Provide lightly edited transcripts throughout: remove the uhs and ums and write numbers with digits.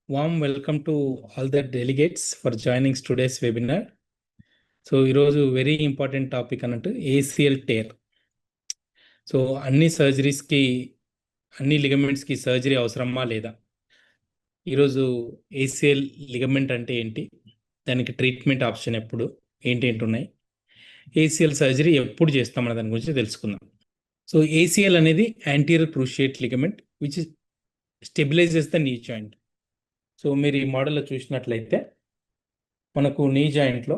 Warm welcome to all the delegates for joining today's webinar. So ఈరోజు very important topic అన్నట్టు ACL tear. So అన్ని సర్జరీస్కి అన్ని లిగమెంట్స్కి surgery అవసరమా లేదా? ఈరోజు ఏసిఎల్ లిగమెంట్ అంటే ఏంటి, దానికి ట్రీట్మెంట్ ఆప్షన్ ఎప్పుడు, ఏంటి ఉన్నాయి, ఏసిఎల్ సర్జరీ ఎప్పుడు చేస్తామన్న దాని గురించి తెలుసుకుందాం. సో ఏసిఎల్ అనేది anterior cruciate ligament which stabilises the knee joint. So మీరు ఈ మోడల్లో చూసినట్లయితే మనకు నీ జాయింట్లో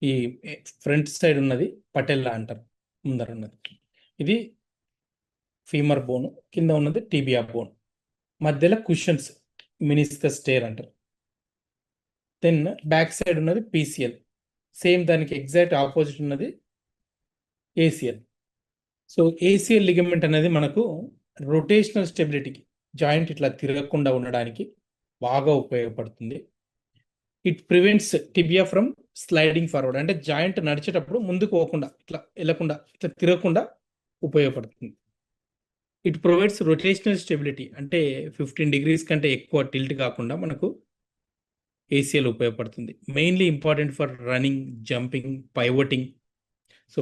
ఈ ఫ్రంట్ సైడ్ ఉన్నది పటెల్లా అంటారు, ముందర ఉన్నది ఇది ఫీమర్ బోన్, కింద ఉన్నది టీబియా బోన్, మధ్యలో కుషన్స్ మినిస్కస్ టేర్ అంటారు. దెన్ బ్యాక్ సైడ్ ఉన్నది పీసీఎల్, సేమ్ దానికి ఎగ్జాక్ట్ ఆపోజిట్ ఉన్నది ఏసిఎల్. సో ఏసిఎల్ లిగమెంట్ అనేది మనకు రొటేషనల్ స్టెబిలిటీకి, జాయింట్ ఇట్లా తిరగకుండా ఉండడానికి బాగా ఉపయోగపడుతుంది. It prevents tibia from sliding forward, అంటే జాయింట్ నడిచేటప్పుడు ముందుకు పోకుండా, ఇట్లా వెళ్ళకుండా, ఇట్లా తిరగకుండా ఉపయోగపడుతుంది. ఇట్ ప్రొవైడ్స్ రొటేషనల్ స్టెబిలిటీ, అంటే 15 degrees కంటే ఎక్కువ టిల్ట్ కాకుండా మనకు ఏసిఎల్ ఉపయోగపడుతుంది. Mainly important for running, jumping, pivoting. So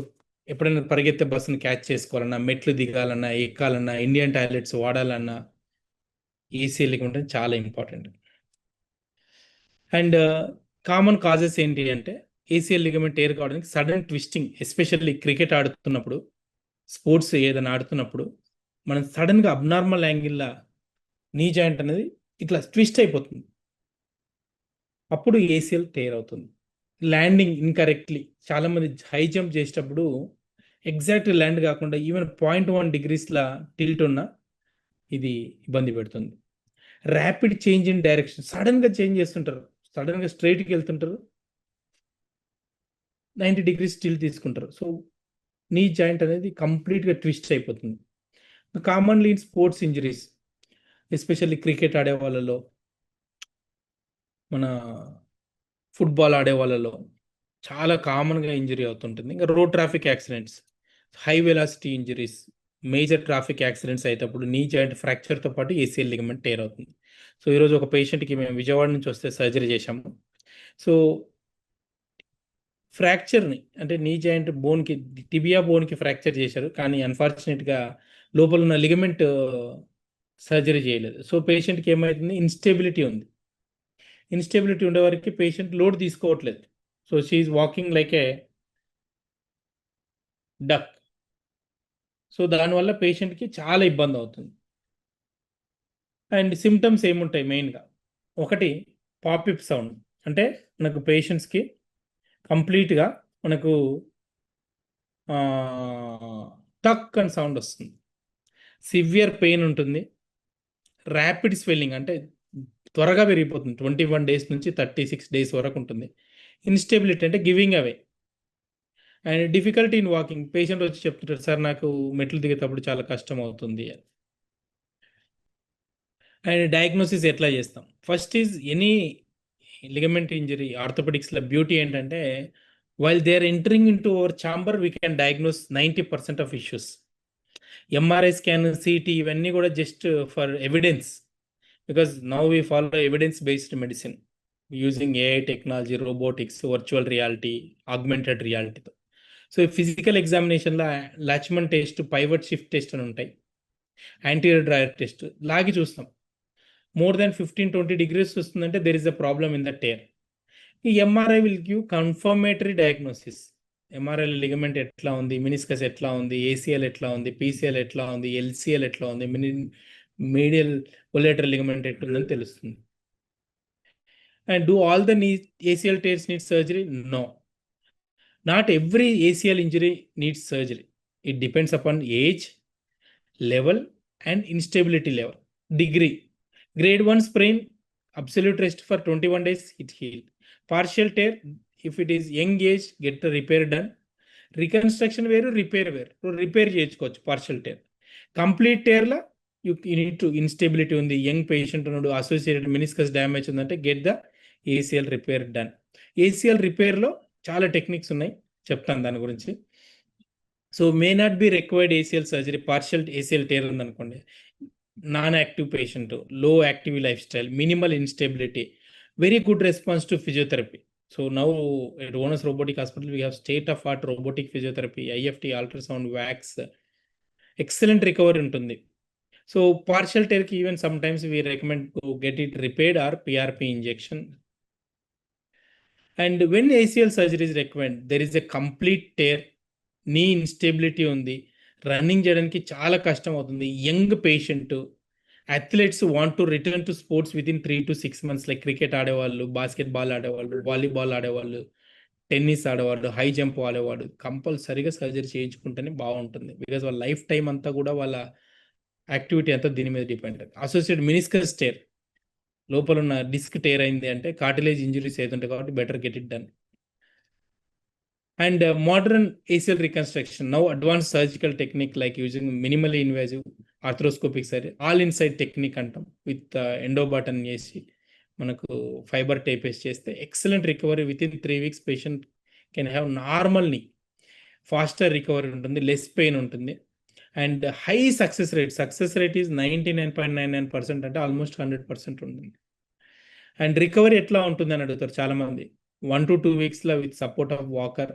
ఎప్పుడైనా పరిగెత్తే బస్సును క్యాచ్ చేసుకోవాలన్నా, మెట్లు దిగాలన్నా, ఎక్కాలన్నా, ఇండియన్ టాయిలెట్స్ వాడాలన్నా ఏసిఎల్ ఉంటుంది, చాలా ఇంపార్టెంట్. అండ్ కామన్ కాజెస్ ఏంటి అంటే ఏసిఎల్ లిగమెంట్ టేర్ కావడానికి సడన్ ట్విస్టింగ్, ఎస్పెషల్లీ క్రికెట్ ఆడుతున్నప్పుడు, స్పోర్ట్స్ ఏదైనా ఆడుతున్నప్పుడు మనం సడన్గా అబ్నార్మల్ యాంగిల్లో నీ జాయింట్ అనేది ఇట్లా ట్విస్ట్ అయిపోతుంది, అప్పుడు ఏసిఎల్ టేర్ అవుతుంది. ల్యాండింగ్ ఇన్కరెక్ట్లీ, చాలామంది హై జంప్ చేసేటప్పుడు ఎగ్జాక్ట్ ల్యాండ్ కాకుండా ఈవెన్ 0.1 degrees టిల్ట్ ఉన్న ఇది ఇబ్బంది పెడుతుంది. ర్యాపిడ్ చేంజ్ ఇన్ డైరెక్షన్, సడన్గా చేంజ్ చేస్తుంటారు, సడన్గా స్ట్రైట్కి వెళ్తుంటారు, 90 degrees టిల్ట్ తీసుకుంటారు. సో నీ జాయింట్ అనేది కంప్లీట్గా ట్విస్ట్ అయిపోతుంది. Commonly in sports injuries, especially cricket ఆడే వాళ్ళలో, మన ఫుట్బాల్ ఆడే వాళ్ళలో చాలా కామన్గా ఇంజరీ అవుతుంటుంది. ఇంకా road traffic accidents, high velocity injuries, major traffic accidents అయ్యేటప్పుడు నీ జాయింట్ ఫ్రాక్చర్తో పాటు ఏసిఎల్ లిగమెంట్ టేర్ అవుతుంది. సో ఈరోజు ఒక పేషెంట్కి మేము విజయవాడ నుంచి వస్తే సర్జరీ చేశాము. సో ఫ్రాక్చర్ని, అంటే నీ జాయింట్ బోన్కి, టిబియా బోన్కి ఫ్రాక్చర్ చేశారు, కానీ అన్ఫార్చునేట్గా లోపల ఉన్న లిగమెంట్ సర్జరీ చేయలేదు. సో పేషెంట్కి ఏమవుతుంది, ఇన్స్టెబిలిటీ ఉంది. ఇన్స్టెబిలిటీ ఉండే వరకు పేషెంట్ లోడ్ తీసుకోవట్లేదు. So she's walking like a duck. So దానివల్ల పేషెంట్కి చాలా ఇబ్బంది అవుతుంది. అండ్ సిమ్టమ్స్ ఏముంటాయి మెయిన్గా, ఒకటి పాపిప్ సౌండ్, అంటే మనకు పేషెంట్స్కి కంప్లీట్గా మనకు టక్ అని సౌండ్ వస్తుంది. సివియర్ పెయిన్ ఉంటుంది. ర్యాపిడ్ స్వెల్లింగ్, అంటే త్వరగా పెరిగిపోతుంది, 21 days నుంచి 36 days వరకు ఉంటుంది. ఇన్స్టెబిలిటీ అంటే giving away. And difficulty in walking, patient వచ్చి చెప్తుంటారు, సార్ నాకు మెట్లు దిగేటప్పుడు చాలా కష్టం అవుతుంది. అండ్ డయాగ్నోసిస్ ఎట్లా చేస్తాం? First is any ligament injury ఆర్థోపెడిక్స్లో బ్యూటీ ఏంటంటే, while they are entering in to our chamber we can diagnose 90% of issues. MRI scan, CT ఇవన్నీ కూడా just for evidence, because now we follow evidence based medicine using AI technology, robotics, virtual reality, augmented రియాలిటీతో. So physical ఎగ్జామినేషన్లో Lachman test, pivot shift test అని ఉంటాయి, anterior drawer test లాగి చూస్తాం. More than 15-20 degrees వస్తుందంటే there is a problem in the tear. ఈ MRI will give confirmatory diagnosis. MRI ligament ఎట్లా ఉంది, మినిస్కస్ ఎట్లా ఉంది, ఏసీఎల్ ఎట్లా ఉంది, పీసీఎల్ ఎట్లా ఉంది, ఎల్సీఎల్ ఎట్లా ఉంది, మీడియల్ కొలేటరల్ లిగమెంట్ ఎట్లుందని తెలుస్తుంది. And do all the ACL tears need surgery? No, not every ACL injury needs surgery. It depends upon age, level and instability level, degree. Grade 1 sprain, absolute rest for 21 days, it healed. Partial tear, if it is young age, get the repair done. Reconstruction వేరు, repair వేరు. Repair చేసుకోవచ్చు partial tear. Complete టేర్లో you need to, instability ఉంది, young patient ఉన్నాడు, associated meniscus damage ఉందంటే get the ACL repair done. ACL రిపేర్లో చాలా techniques ఉన్నాయి, చెప్తాను దాని గురించి. So may not be required ACL surgery. Partial ACL tear ఉందనుకోండి, non-active patient, low active lifestyle, minimal instability, very good response to physiotherapy. So now at Onus Robotic Hospital, we have state-of-art robotic physiotherapy, IFT, ultrasound, wax, excellent recovery ఉంటుంది. So partial tear ki even sometimes we recommend to get it repaired or PRP injection. And when ACL surgery is recommended, there is a complete tear, knee instability ఉంది, running చేయడానికి చాలా కష్టం అవుతుంది. Young patient, athletes want to return to sports with in 3 to 6 months, like cricket ఆడేవాళ్ళు, basketball ఆడేవాళ్ళు, volleyball ఆడేవాళ్ళు, tennis ఆడేవాళ్ళు, high jump ఆడేవాడు కంపల్సరీగా సర్జరీ చేయించుకుంటేనే బాగుంటుంది. బికాజ్ వాళ్ళ లైఫ్ టైం అంతా కూడా వాళ్ళ యాక్టివిటీ అంతా దీని మీద డిపెండ్. అసోసియేట్ మినిస్కస్ టేర్, లోపల ఉన్న డిస్క్ టేర్ అయింది అంటే కార్టిలేజ్ ఇంజురీస్ అవుతుంటాయి కాబట్టి better get it done. And modern ACL reconstruction, now advance surgical technique like using minimally invasive arthroscopic surgery, all inside technique అంటాం, విత్ ఎండోబాటన్ చేసి మనకు fibre tape వేసి చేస్తే excellent recovery with in 3 weeks patient can have నార్మల్ని, faster recovery ఉంటుంది, less pain ఉంటుంది, and high success rate is 99.99%, అంటే almost 100% ఉంటుంది. అండ్ రికవరీ ఎట్లా ఉంటుంది అని అడుగుతారు చాలామంది. 1 to 2 weeksలో with support of walker,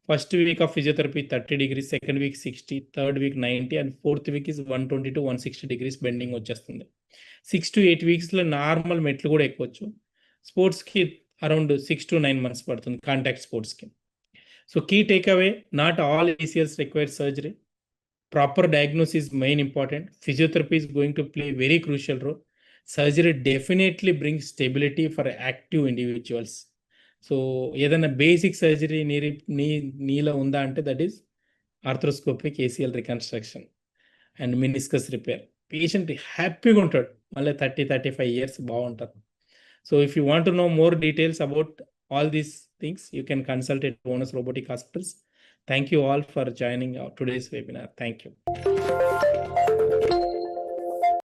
first week of physiotherapy 30 degrees, second week 60, third week 90, and fourth week is 120 to 160 degrees bending వచ్చేస్తుంది. 6 to 8 weeksలో నార్మల్ మెట్లు కూడా ఎక్కొచ్చు. స్పోర్ట్స్కి అరౌండ్ 6 to 9 months పడుతుంది, కాంటాక్ట్ స్పోర్ట్స్కి. So key takeaway, not all ACLs require surgery. Proper diagnosis is main important. Physiotherapy is going to play very crucial role. Surgery definitely brings stability for active individuals. So ఏదైనా basic surgery నీలో ఉందా అంటే that is arthroscopic ACL reconstruction and meniscus repair. Patient హ్యాపీగా ఉంటాడు, మళ్ళీ 30-35 years బాగుంటారు. So if you want to know more details about all these things, you can consult at Onus Robotic Hospitals. Thank you all for joining today's webinar. Thank you.